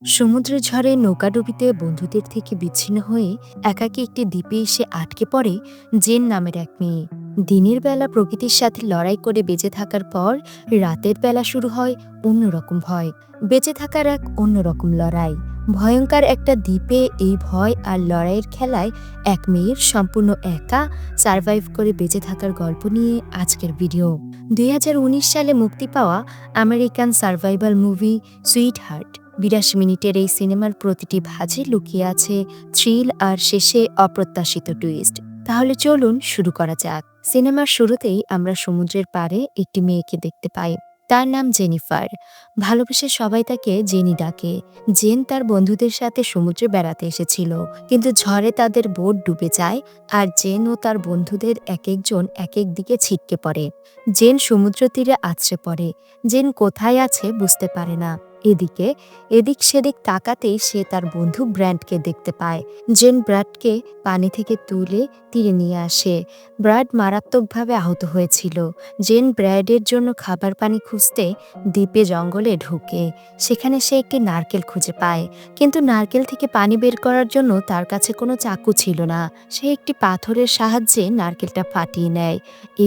সমুদ্রের ঝড়ে নৌকাডুবিতে বন্ধুদের থেকে বিচ্ছিন্ন হয়ে একাকী একটি দ্বীপে এসে আটকে পড়ে জেন নামের এক মেয়ে। দিনের বেলা প্রকৃতির সাথে লড়াই করে বেঁচে থাকার পর রাতের বেলা শুরু হয় অন্যরকম ভয়। বেঁচে থাকার এক অন্যরকম লড়াই। ভয়ঙ্কর একটা দ্বীপে এই ভয় আর লড়াইয়ের খেলায় এক মেয়ের সম্পূর্ণ একা সারভাইভ করে বেঁচে থাকার গল্প নিয়ে আজকের ভিডিও। 2019 সালে মুক্তি পাওয়া American survival movie sweet heart. 82 মিনিটের এই সিনেমার প্রতিটি ভাঁজে লুকিয়ে আছে থ্রিল আর শেষে অপ্রত্যাশিত টুইস্ট। তাহলে চলুন শুরু করা যাক। সিনেমার শুরুতেই আমরা সমুদ্রের পাড়ে একটি মেয়েকে দেখতে পাই। তার নাম জেনিফার। ভালোবেসে সবাই তাকে জেনি ডাকে। জেন তার বন্ধুদের সাথে সমুদ্রে বেড়াতে এসেছিল, কিন্তু ঝড়ে তাদের বোট ডুবে যায় আর জেন ও তার বন্ধুদের এক একজন এক এক দিকে ছিটকে পড়ে। জেন সমুদ্র তীরে আছড়ে পড়ে। জেন কোথায় আছে বুঝতে পারে না। এদিকে এদিক সেদিক তাকাতেই সে তার বন্ধু ব্র্যান্ডকে দেখতে পায়। জেন ব্র্যাডকে পানি থেকে তুলে তীরে নিয়ে আসে। ব্র্যাড মারাত্মকভাবে আহত হয়েছিল। জেন ব্র্যাডের জন্য খাবার পানি খুঁজতে দ্বীপে জঙ্গলে ঢুকে। সেখানে সে একটি নারকেল খুঁজে পায়, কিন্তু নারকেল থেকে পানি বের করার জন্য তার কাছে কোনো চাকু ছিল না। সে একটি পাথরের সাহায্যে নারকেলটা ফাটিয়ে নেয়।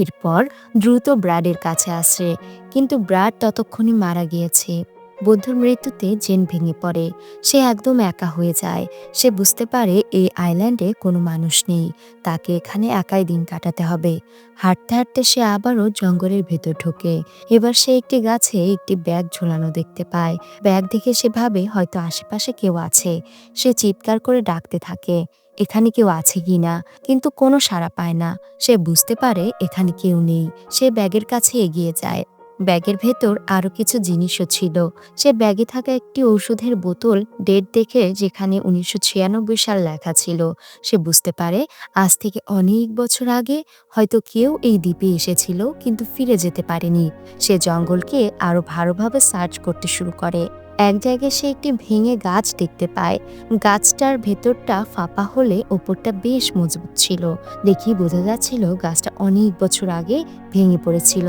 এরপর দ্রুত ব্র্যাডের কাছে আসে, কিন্তু ব্র্যাড ততক্ষণে মারা গিয়েছে। বন্ধুর মৃত্যুতে জেন ভেঙে পড়ে। সে একদম একা হয়ে যায়। সে বুঝতে পারে এই আইল্যান্ডে কোনো মানুষ নেই। তাকে এখানে একাই দিন কাটাতে হবে। হাঁটতে হাঁটতে সে আবারও জঙ্গলের ভেতর ঢোকে। এবার সে একটি গাছে একটি ব্যাগ ঝোলানো দেখতে পায়। ব্যাগ দেখে সে ভাবে হয়তো আশেপাশে কেউ আছে। সে চিৎকার করে ডাকতে থাকে, এখানে কেউ আছে কিনা, কিন্তু কোনো সাড়া পায় না। সে বুঝতে পারে এখানে কেউ নেই। সে ব্যাগের কাছে এগিয়ে যায়। ব্যাগের ভেতর আরো কিছু জিনিসও ছিল। সে ব্যাগে থাকা একটি ওষুধের বোতল ডেট দেখে, যেখানে 1996 সাল লেখা ছিল। সে বুঝতে পারে আজ থেকে অনেক বছর আগে হয়তো কেউ এই দ্বীপে এসেছিল, কিন্তু ফিরে যেতে পারেনি। সে জঙ্গলকে আরো ভালোভাবে সার্চ করতে শুরু করে। এক জায়গায় সে একটি ভেঙে গাছ দেখতে পায়। গাছটার ভেতরটা ফাঁপা হলে ওপরটা বেশ মজবুত ছিল। দেখেই বোঝা যাচ্ছিল গাছটা অনেক বছর আগে ভেঙে পড়েছিল।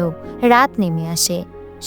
রাত নেমে আসে।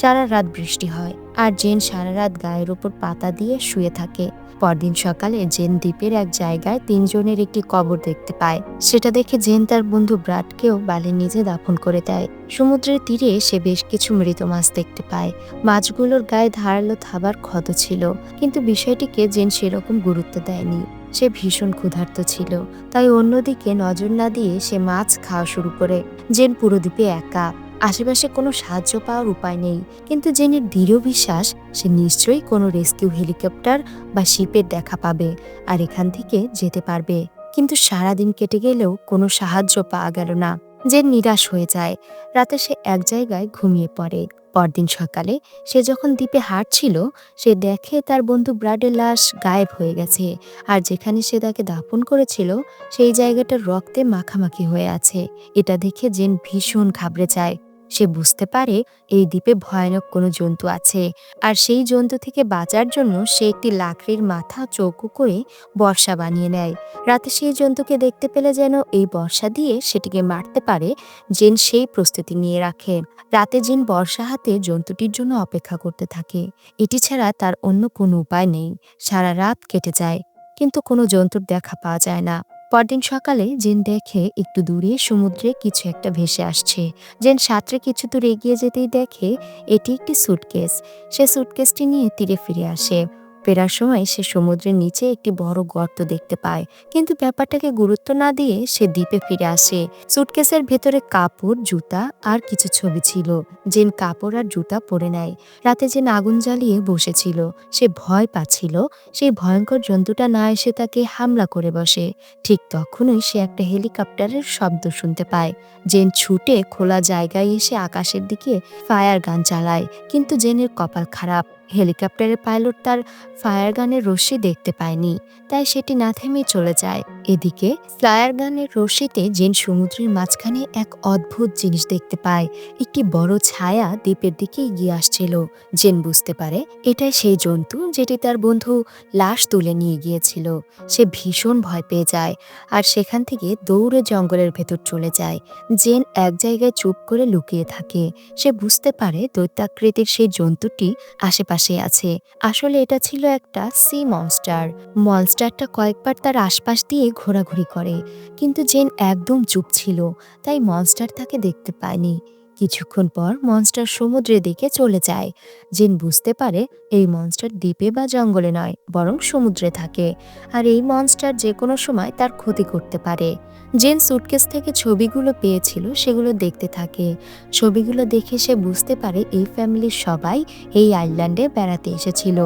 সারা রাত বৃষ্টি হয় আর জেন সারা রাত গায়ের উপর পাতা দিয়ে শুয়ে থাকে। পরদিন সকালে জেন দ্বীপের এক জায়গায় তিনজনের একটি কবর দেখতে পায়। সেটা দেখে জেন তার বন্ধু ব্রাডকেও বালির নিচে দাফন করে দেয়। সমুদ্রের তীরে সে বেশ কিছু মৃত মাছ দেখতে পায়। মাছগুলোর গায়ে ধারালো থাবার ক্ষত ছিল, কিন্তু বিষয়টিকে জেন সেরকম গুরুত্ব দেয়নি। সে ভীষণ ক্ষুধার্ত ছিল, তাই অন্যদিকে নজর না দিয়ে সে মাছ খাওয়া শুরু করে। জেন পুরো দ্বীপে একা। আশেপাশে কোনো সাহায্য পাওয়ার উপায় নেই, কিন্তু জেনের দৃঢ় বিশ্বাস সে নিশ্চয়ই কোনো রেস্কিউ হেলিকপ্টার বা শিপের দেখা পাবে আর এখান থেকে যেতে পারবে। কিন্তু সারাদিন কেটে গেলেও কোনো সাহায্য পাওয়া গেল না। জেন নিরাশ হয়ে যায়। রাতে সে এক জায়গায় ঘুমিয়ে পড়ে। পরদিন সকালে সে যখন দ্বীপে হাঁটছিল, সে দেখে তার বন্ধু ব্রাডের লাশ গায়েব হয়ে গেছে, আর যেখানে সে তাকে দাফন করেছিল সেই জায়গাটা রক্তে মাখামাখি হয়ে আছে। এটা দেখে জেন ভীষণ ঘাবড়ে যায়। সে বুঝতে পারে এই দ্বীপে ভয়ানক কোনো জন্তু আছে, আর সেই জন্তু থেকে বাঁচার জন্য সে একটি লাকড়ির মাথা চৌকো করে বর্শা বানিয়ে নেয়। রাতে সেই জন্তুকে দেখতে পেলে যেন এই বর্শা দিয়ে সেটিকে মারতে পারে, জেন সেই প্রস্তুতি নিয়ে রাখে। রাতে জেন বর্শা হাতে জন্তুটির জন্য অপেক্ষা করতে থাকে। এটি ছাড়া তার অন্য কোনো উপায় নেই। সারা রাত কেটে যায়, কিন্তু কোনো জন্তুর দেখা পাওয়া যায় না। পরদিন সকালে জেন দেখে একটু দূরে সমুদ্রে কিছু একটা ভেসে আসছে। জেন সাঁতরে কিছু দূর এগিয়ে যেতেই দেখে এটি একটি সুটকেস। সে সুটকেসটি নিয়ে তীরে ফিরে আসে। ফেরার সময় সে সমুদ্রের নিচে একটি বড় গর্ত দেখতে পায়, কিন্তু ব্যাপারটাকে গুরুত্ব না দিয়ে সে দ্বীপে ফিরে আসে। সুটকেসের ভেতরে কাপড়, জুতা আর কিছু ছবি ছিল। জেন কাপড় আর জুতা পরে নেয়। রাতে জেন আগুন জ্বালিয়ে বসেছিল। সে ভয় পাচ্ছিল সেই ভয়ঙ্কর জন্তুটা না এসে তাকে হামলা করে বসে। ঠিক তখনই সে একটা হেলিকপ্টারের শব্দ শুনতে পায়। জেন ছুটে খোলা জায়গায় এসে আকাশের দিকে ফায়ার গান চালায়, কিন্তু জেনের কপাল খারাপ। হেলিকপ্টারের পাইলট তার ফায়ার গানের রশ্মি দেখতে পায়নি, তাই সেটি না থেমে চলে যায়। এদিকে ফায়ার গানের রশ্মিতে জেন সমুদ্রের মাঝখানে এক অদ্ভুত জিনিস দেখতে পায়। একটি বড় ছায়া দ্বীপের দিকে এগিয়ে আসছিল। জেন বুঝতে পারে এটাই সেই জন্তু যেটি তার বন্ধু লাশ তুলে নিয়ে গিয়েছিল। সে ভীষণ ভয় পেয়ে যায় আর সেখান থেকে দৌড়ে জঙ্গলের ভেতর চলে যায়। জেন এক জায়গায় চুপ করে লুকিয়ে থাকে। সে বুঝতে পারে দৈত্যাকৃতির সেই জন্তুটি আশেপাশে আশেপাশে আছে। আসলে এটা ছিল একটা সি মনস্টার। মনস্টারটা কয়েকবার তার আশপাশ দিয়ে ঘোরাঘুরি করে, কিন্তু জেন একদম চুপ ছিল, তাই মনস্টার তাকে দেখতে পায়নি। কিছুক্ষণ পর মনস্টার সমুদ্রের দিকে চলে যায়। জেন বুঝতে পারে এই মনস্টার দ্বীপে বা জঙ্গলে নয়, বরং সমুদ্রে থাকে, আর এই মনস্টার যে কোনো সময় তার ক্ষতি করতে পারে। জেন সুটকেস থেকে ছবিগুলো পেয়েছিল সেগুলো দেখতে থাকে। ছবিগুলো দেখে সে বুঝতে পারে এই ফ্যামিলির সবাই এই আইল্যান্ডে বেড়াতে এসেছিল।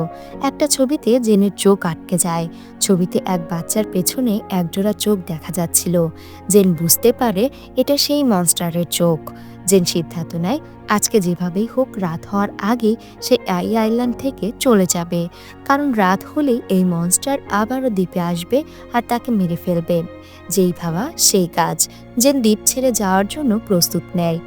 একটা ছবিতে জেনের চোখ আটকে যায়। ছবিতে এক বাচ্চার পেছনে একজোড়া চোখ দেখা যাচ্ছিল। জেন বুঝতে পারে এটা সেই মনস্টারের চোখ। জেন সিদ্ধান্ত নেয় আজকে যেভাবেই হোক রাত হওয়ার আগে সে এই আইল্যান্ড থেকে চলে যাবে, কারণ রাত হলেই এই মনস্টার আবারও দ্বীপে আসবে আর তাকে মেরে ফেলবে। যেই ভাবা সেই কাজ। জেন দ্বীপ ছেড়ে যাওয়ার জন্য প্রস্তুত নেয়।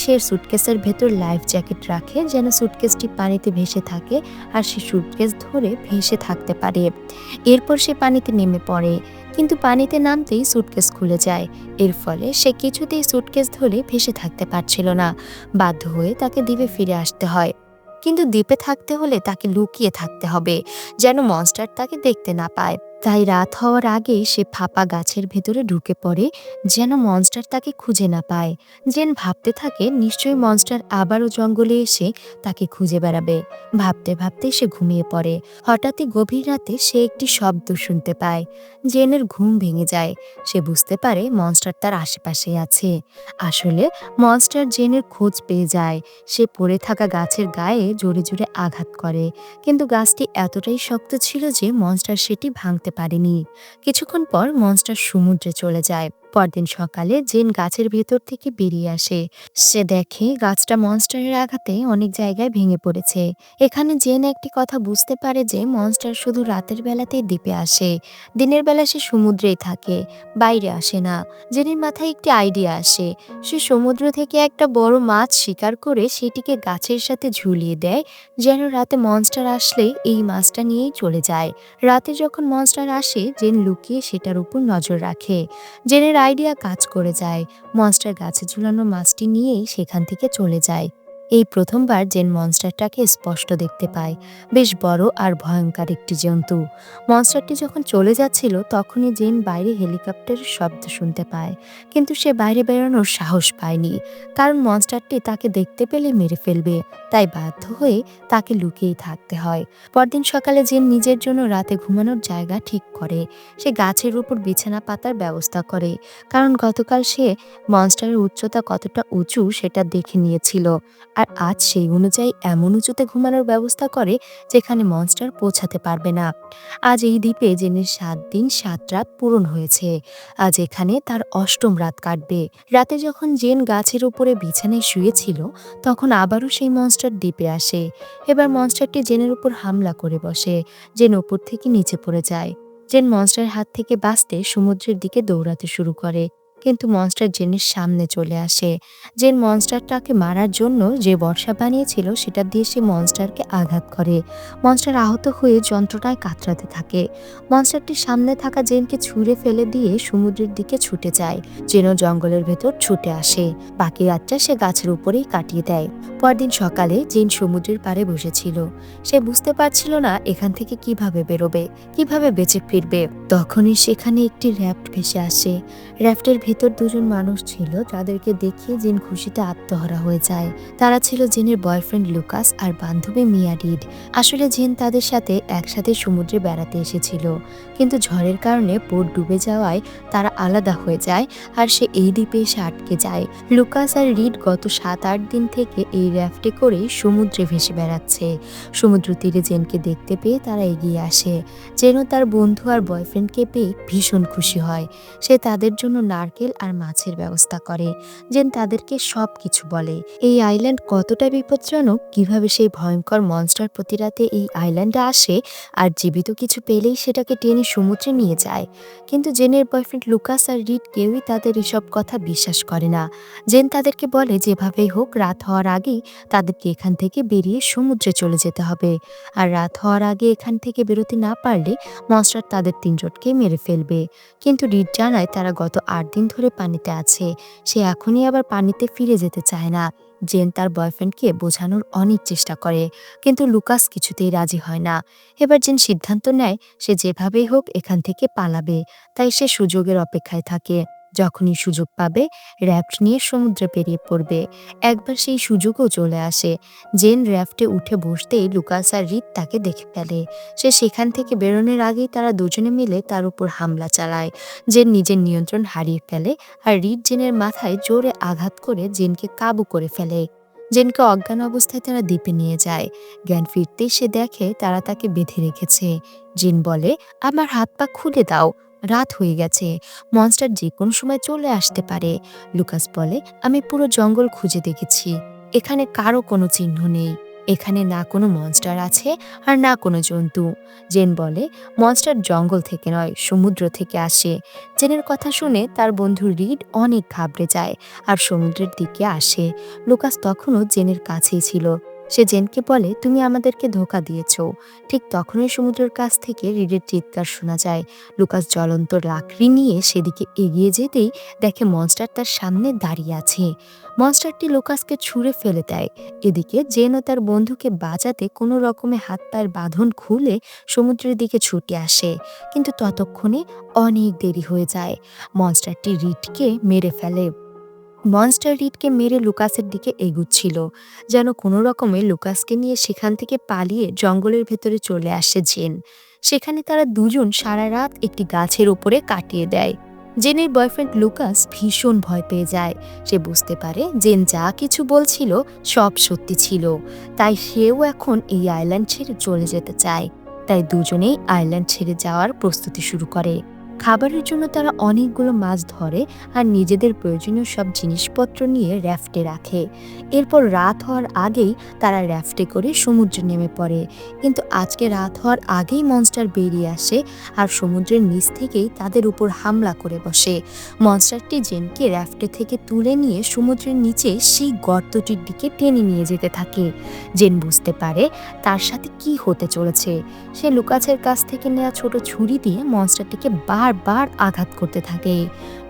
সে সুটকেসের ভেতর লাইফ জ্যাকেট রাখে যেন সুটকেসটি পানিতে ভেসে থাকে আর সে সুটকেস ধরে ভেসে থাকতে পারে। এরপর সে পানিতে নেমে পড়ে, কিন্তু পানিতে নামতেই সুটকেস খুলে যায়। এর ফলে সে কিছুতেই সুটকেস ধরে ভেসে থাকতে পারছিল না। বাধ্য হয়ে তাকে দ্বীপে ফিরে আসতে হয়। কিন্তু দ্বীপে থাকতে হলে তাকে লুকিয়ে থাকতে হবে, যেন মনস্টার তাকে দেখতে না পায়। তাই রাত হওয়ার আগেই সে ফাঁপা গাছের ভেতরে ঢুকে পড়ে, যেন মনস্টার তাকে খুঁজে না পায়। জেন ভাবতে থাকে নিশ্চয়ই মনস্টার আবারও জঙ্গলে এসে তাকে খুঁজে বেড়াবে। ভাবতে ভাবতে সে ঘুমিয়ে পড়ে। হঠাৎই গভীর রাতে সে একটি শব্দ শুনতে পায়। জেনের ঘুম ভেঙে যায়। সে বুঝতে পারে মনস্টার তার আশেপাশেই আছে। আসলে মনস্টার জেনের খোঁজ পেয়ে যায়। সে পড়ে থাকা গাছের গায়ে জোরে জোরে আঘাত করে, কিন্তু গাছটি এতটাই শক্ত ছিল যে মনস্টার সেটি ভাঙতে পারেনি। কিছুক্ষণ পর মনস্টার সমুদ্রে চলে যায়। পরদিন সকালে জেন গাছের ভেতর থেকে বেরিয়ে আসে। সে দেখে গাছটা মনস্টারের আঘাতে অনেক জায়গায় ভেঙে পড়েছে। এখানে জেন একটি কথা বুঝতে পারে যে মনস্টার শুধু রাতের বেলাতেই দ্বীপে আসে। দিনের বেলা সে সমুদ্রেই থাকে, বাইরে আসে না। জেনের মাথায় একটি আইডিয়া আসে। সে সমুদ্র থেকে একটা বড় মাছ শিকার করে সেটিকে গাছের সাথে ঝুলিয়ে দেয়, যেন রাতে মনস্টার আসলে এই মাছটা নিয়েই চলে যায়। রাতে যখন মনস্টার আসে জেন লুকিয়ে সেটার উপর নজর রাখে। জেনের আইডিয়া কাজ করে যায়। মনস্টার গাছে ঝুলানো মাছটি নিয়েই সেখান থেকে চলে যায়। এই প্রথমবার জেন মনস্টারটাকে স্পষ্ট দেখতে পায়। বেশ বড় আর ভয়ঙ্কর একটি জন্তু। মনস্টারটি যখন চলে যাচ্ছিল তখনই জেন বাইরে হেলিকপ্টারের শব্দ শুনতে পায়, কিন্তু সে বাইরে বেরোনোর সাহস পায়নি, কারণ মনস্টারটি তাকে দেখতে পেলে মেরে ফেলবে। তাই বাধ্য হয়ে তাকে লুকিয়েই থাকতে হয়। পরদিন সকালে জেন নিজের জন্য রাতে ঘুমানোর জায়গা ঠিক করে। সে গাছের উপর বিছানা পাতার ব্যবস্থা করে, কারণ গতকাল সে মনস্টারের উচ্চতা কতটা উঁচু সেটা দেখে নিয়েছিল। আর আজ সেই অনুযায়ী এমন উঁচুতে ঘুমানোর ব্যবস্থা করে যেখানে মনস্টার পৌঁছাতে পারবে না। আজ এই দ্বীপে জেনের ৭ দিন ৭ রাত পূরণ হয়েছে। আজ এখানে তার অষ্টম রাত কাটবে। রাতে যখন জেন গাছের উপরে বিছানায় শুয়েছিল তখন আবারও সেই মনস্টার দ্বীপে আসে। এবার মনস্টারটি জেনের উপর হামলা করে বসে। জেন উপর থেকে নিচে পড়ে যায়। জেন মনস্টারের হাত থেকে বাঁচতে সমুদ্রের দিকে দৌড়াতে শুরু করে, কিন্তু মনস্টার জেনের সামনে চলে আসে। জেন মনস্টারটাকে মারার জন্য যে বর্শা বানিয়েছিল সেটা দিয়ে সে মনস্টারকে আঘাত করে। মনস্টার আহত হয়ে যন্ত্রণায় কাতরাতে থাকে। মনস্টারটির সামনে থাকা জেনকে ছুঁড়ে ফেলে দিয়ে সমুদ্রের দিকে ছুটে যায়। জেনও জঙ্গলের ভেতর ছুটে আসে। বাকি রাতটা সে গাছের উপরেই কাটিয়ে দেয়। পরদিন সকালে জেন সমুদ্রের পাড়ে বসেছিল। সে বুঝতে পারছিল না এখান থেকে কিভাবে বেরোবে, কিভাবে বেঁচে ফিরবে। তখনই সেখানে একটি র্যাফট ভেসে আসে। র্যাফটের ভেতর দুজন মানুষ ছিল, যাদেরকে দেখিয়ে জেন খুশিতে আত্মহারা হয়ে যায়। তারা ছিল জেনের বয়ফ্রেন্ড লুকাস আর বান্ধবী মিয়া রিড। আসলে জেন তাদের সাথে একসাথে সমুদ্রে বেড়াতে এসেছিল, কিন্তু ঝড়ের কারণে বোট ডুবে যাওয়ায় তারা আলাদা হয়ে যায় আর সে এই দ্বীপে এসে আটকে যায়। লুকাস আর রিড গত ৭-৮ দিন থেকে এই র্যাফটে করেই সমুদ্রে ভেসে বেড়াচ্ছে। সমুদ্র তীরে জেনকে দেখতে পেয়ে তারা এগিয়ে আসে। জেনও তার বন্ধু আর বয়ফ্রেন্ডকে পেয়ে ভীষণ খুশি হয়। সে তাদের জন্য নারকেল আর মাছের ব্যবস্থা করে। জেন তাদেরকে সব কিছু বলে। এই আইল্যান্ড কতটা বিপজ্জনক, কিভাবে সেই ভয়ঙ্কর মনস্টার প্রতি রাতে এই আইল্যান্ডে আসে আর জীবিত কিছু পেলেই সেটাকে টেনে সমুদ্রে নিয়ে যায়। কিন্তু জেনের বয়ফ্রেন্ড লুকাস আর রিড কেউই তাদের এসব কথা বিশ্বাস করে না। জেন তাদেরকে বলে যেভাবেই হোক রাত হওয়ার আগেই তাদেরকে এখান থেকে বেরিয়ে সমুদ্রে চলে যেতে হবে, আর রাত হওয়ার আগে এখান থেকে বেরোতে না পারলে মনস্টার তাদের ৩ জনকে মেরে ফেলবে। কিন্তু রিড জানায় তারা গত ৮ দিন ধরে পানিতে আছে। সে এখনই আবার পানিতে ফিরে যেতে চায় না। জেন তার বয়ফ্রেন্ডকে বোঝানোর অনেক চেষ্টা করে, কিন্তু লুকাস কিছুতেই রাজি হয় না। এবার জেন সিদ্ধান্ত নেয় সে যেভাবেই হোক এখান থেকে পালাবে। তাই সে সুযোগের অপেক্ষায় থাকে। যখনই সুযোগ পাবে র্যাফট নিয়ে সমুদ্রে পেরিয়ে পড়বে। একবার সেই সুযোগও চলে আসে। জেন র্যাফটে উঠে বসতেই লুকাস আর রিড তাকে দেখে ফেলে। সে সেখান থেকে বেরোনোর আগেই তারা দুজনে মিলে তার উপর হামলা চালায়। জেন নিজের নিয়ন্ত্রণ হারিয়ে ফেলে আর রিড জেনের মাথায় জোরে আঘাত করে জেনকে কাবু করে ফেলে। জেনকে অজ্ঞান অবস্থায় তারা দ্বীপে নিয়ে যায়। জ্ঞান ফিরতেই সে দেখে তারা তাকে বেঁধে রেখেছে। জেন বলে, আমার হাত পা খুলে দাও, রাত হয়ে গেছে, মনস্টার যে কোনো সময় চলে আসতে পারে। লুকাস বলে, আমি পুরো জঙ্গল খুঁজে দেখেছি, এখানে কারো কোনো চিহ্ন নেই, এখানে না কোনো মনস্টার আছে আর না কোনো জন্তু। জেন বলে, মনস্টার জঙ্গল থেকে নয় সমুদ্র থেকে আসে। জেনের কথা শুনে তার বন্ধু রিড অনেক ঘাবড়ে যায় আর সমুদ্রের দিকে আসে। লুকাস তখনও জেনের কাছেই ছিল। সে জেনকে বলে, তুমি আমাদেরকে ধোঁকা দিয়েছ। ঠিক তখনই সমুদ্রের কাছ থেকে রিডের চিৎকার শোনা যায়। লুকাস জ্বলন্ত লাকড়ি নিয়ে সেদিকে এগিয়ে যেতেই দেখে মনস্টার তার সামনে দাঁড়িয়ে আছে। মনস্টারটি লুকাসকে ছুঁড়ে ফেলে দেয়। এদিকে জেন ও তার বন্ধুকে বাঁচাতে কোনো রকমে হাত পায়ের বাঁধন খুলে সমুদ্রের দিকে ছুটে আসে, কিন্তু ততক্ষণে অনেক দেরি হয়ে যায়। মনস্টারটি রিডকে মেরে ফেলে। মনস্টার রিডকে মেরে লুকাসের দিকে এগুচ্ছিল, যেন কোনো রকমে লুকাসকে নিয়ে সেখান থেকে পালিয়ে জঙ্গলের ভেতরে চলে আসে জেন। সেখানে তারা দুজন সারা রাত একটি গাছের উপরে কাটিয়ে দেয়। জেনের বয়ফ্রেন্ড লুকাস ভীষণ ভয় পেয়ে যায়। সে বুঝতে পারে জেন যা কিছু বলছিল সব সত্যি ছিল। তাই সেও এখন এই আইল্যান্ড ছেড়ে চলে যেতে চায়। তাই দুজনেই আইল্যান্ড ছেড়ে যাওয়ার প্রস্তুতি শুরু করে। খাবারের জন্য তারা অনেকগুলো মাছ ধরে আর নিজেদের প্রয়োজনীয় সব জিনিসপত্র নিয়ে র্যাফটে রাখে। এরপর রাত হওয়ার আগেই তারা র্যাফটে করে সমুদ্রে নেমে পড়ে। কিন্তু আজকে রাত হওয়ার আগেই মনস্টার বেরিয়ে আসে আর সমুদ্রের নিচ থেকেই তাদের উপর হামলা করে বসে। মনস্টারটি জেনকে র্যাফটে থেকে তুলে নিয়ে সমুদ্রের নিচে সেই গর্তটির দিকে টেনে নিয়ে যেতে থাকে। জেন বুঝতে পারে তার সাথে কি হতে চলেছে। সে লুকাসের কাছ থেকে নেওয়া ছোট ছুরি দিয়ে মনস্টারটিকে বারবার আঘাত করতে থাকে।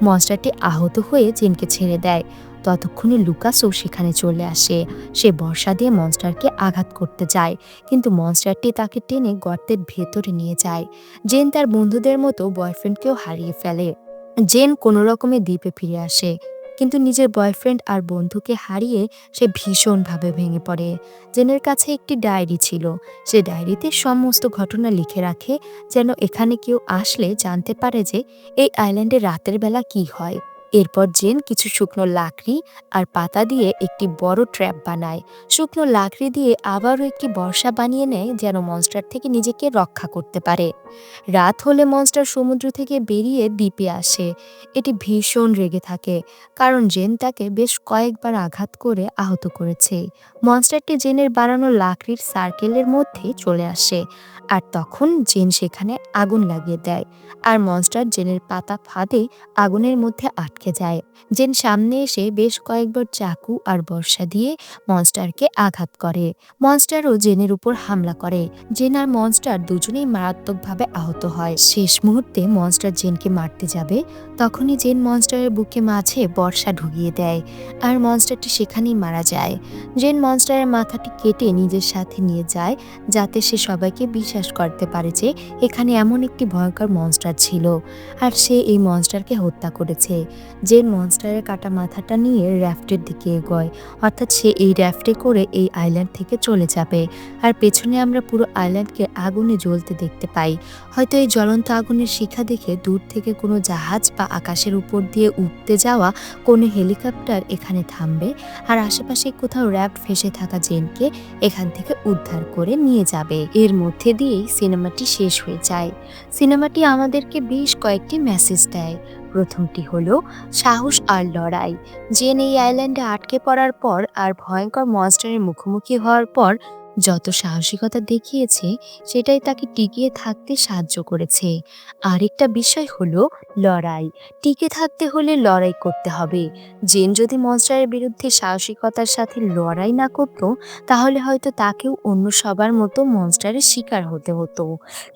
মনস্টারটি আহত হয়ে জেনকে ছেড়ে দেয়। ততক্ষণে লুকাসও সেখানে চলে আসে। সে বর্শা দিয়ে মনস্টারকে আঘাত করতে যায়, কিন্তু মনস্টারটি তাকে টেনে গর্তের ভেতরে নিয়ে যায়। জেন তার বন্ধুদের মতো বয়ফ্রেন্ডকেও হারিয়ে ফেলে। জেন কোনো রকমে দ্বীপে ফিরে আসে, কিন্তু নিজের বয়ফ্রেন্ড আর বন্ধুকে হারিয়ে সে ভীষণভাবে ভেঙে পড়ে। জেনের কাছে একটি ডায়েরি ছিল। সে ডায়েরিতে সমস্ত ঘটনা লিখে রাখে, যেন এখানে কেউ আসলে জানতে পারে যে এই আইল্যান্ডে রাতের বেলা কি হয়। এরপর জেন কিছু শুকনো লাকড়ি আর পাতা দিয়ে একটি বড় ট্র্যাপ বানায়। শুকনো লাকড়ি দিয়ে আবারও একটি বর্শা বানিয়ে নেয়, যেন মনস্টার থেকে নিজেকে রক্ষা করতে পারে। রাত হলে মনস্টার সমুদ্র থেকে বেরিয়ে দ্বীপে আসে। এটি ভীষণ রেগে থাকে, কারণ জেন তাকে বেশ কয়েকবার আঘাত করে আহত করেছে। মনস্টারটি জেনের বানানো লাকড়ির সার্কেলের মধ্যে চলে আসে, আর তখন জেন সেখানে আগুন লাগিয়ে দেয়। আর মনস্টার জেনের পাতা ফাঁদে আগুনের মধ্যে আটকে যায়। জেন সামনে এসে বেশ কয়েকবার চাকু আর বর্শা দিয়ে মনস্টারকে আঘাত করে। মনস্টারও জেনের উপর হামলা করে। জেন আর মনস্টার দুজনেই মারাত্মকভাবে আহত হয়। শেষ মুহূর্তে মনস্টার জেনকে মারতে যাবে, তখনই জেন মনস্টারের বুকে মাঝে বর্শা ঢুকিয়ে দেয় আর মনস্টারটি সেখানেই মারা যায়। জেন মনস্টারের মাথাটি কেটে নিজের সাথে নিয়ে যায়, যাতে সে সবাইকে বিশ্বাস করতে পারে যে এখানে এমন একটি ভয়ঙ্কর মনস্টার ছিল আর সে এই মনস্টারকে হত্যা করেছে। জেন মনস্টারের কাটা মাথাটা নিয়ে র্যাফটের দিকে এগোয়, অর্থাৎ সে এই র্যাফটে করে এই আইল্যান্ড থেকে চলে যাবে। আর পেছনে আমরা পুরো আইল্যান্ডকে আগুনে জ্বলতে দেখতে পাই। হয়তো এই জ্বলন্ত আগুনের শিখা দেখে দূর থেকে কোনো জাহাজ বা আকাশের উপর দিয়ে উঠতে যাওয়া কোনো হেলিকপ্টার এখানে থামবে আর আশেপাশে কোথাও র্যাফট ফেসে থাকা জেনকে এখান থেকে উদ্ধার করে নিয়ে যাবে। এর মধ্যে দিয়েই সিনেমাটি শেষ হয়ে যায়। সিনেমাটি আমাদেরকে বেশ কয়েকটি মেসেজ দেয়। প্রথমটি হলো সাহস আর লড়াই। জেন এই আইল্যান্ডে আটকে পড়ার পর আর ভয়ঙ্কর মনস্টারের মুখোমুখি হওয়ার পর যত সাহসিকতা দেখিয়েছে, সেটাই তাকে টিকিয়ে থাকতে সাহায্য করেছে। আরেকটা বিষয় হলো লড়াই। টিকে থাকতে হলে লড়াই করতে হবে। জেন যদি মনস্টারের বিরুদ্ধে সাহসিকতার সাথে লড়াই না করত, তাহলে হয়তো তাকেও অন্য সবার মতো মনস্টারের শিকার হতে হতো।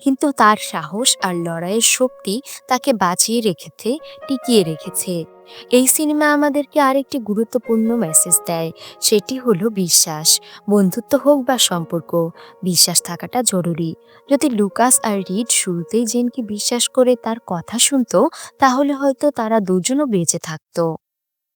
কিন্তু তার সাহস আর লড়াইয়ের শক্তি তাকে বাঁচিয়ে রেখেছে, টিকিয়ে রেখেছে। এই সিনেমা আমাদেরকে আরেকটি গুরুত্বপূর্ণ মেসেজ দেয়, সেটি হলো বিশ্বাস। বন্ধুত্ব হোক বা সম্পর্ক, বিশ্বাস থাকাটা জরুরি। যদি লুকাস আর রিড শুরুতেই জেনকে বিশ্বাস করে তার কথা শুনতো, তাহলে হয়তো তারা দুজনও বেঁচে থাকতো।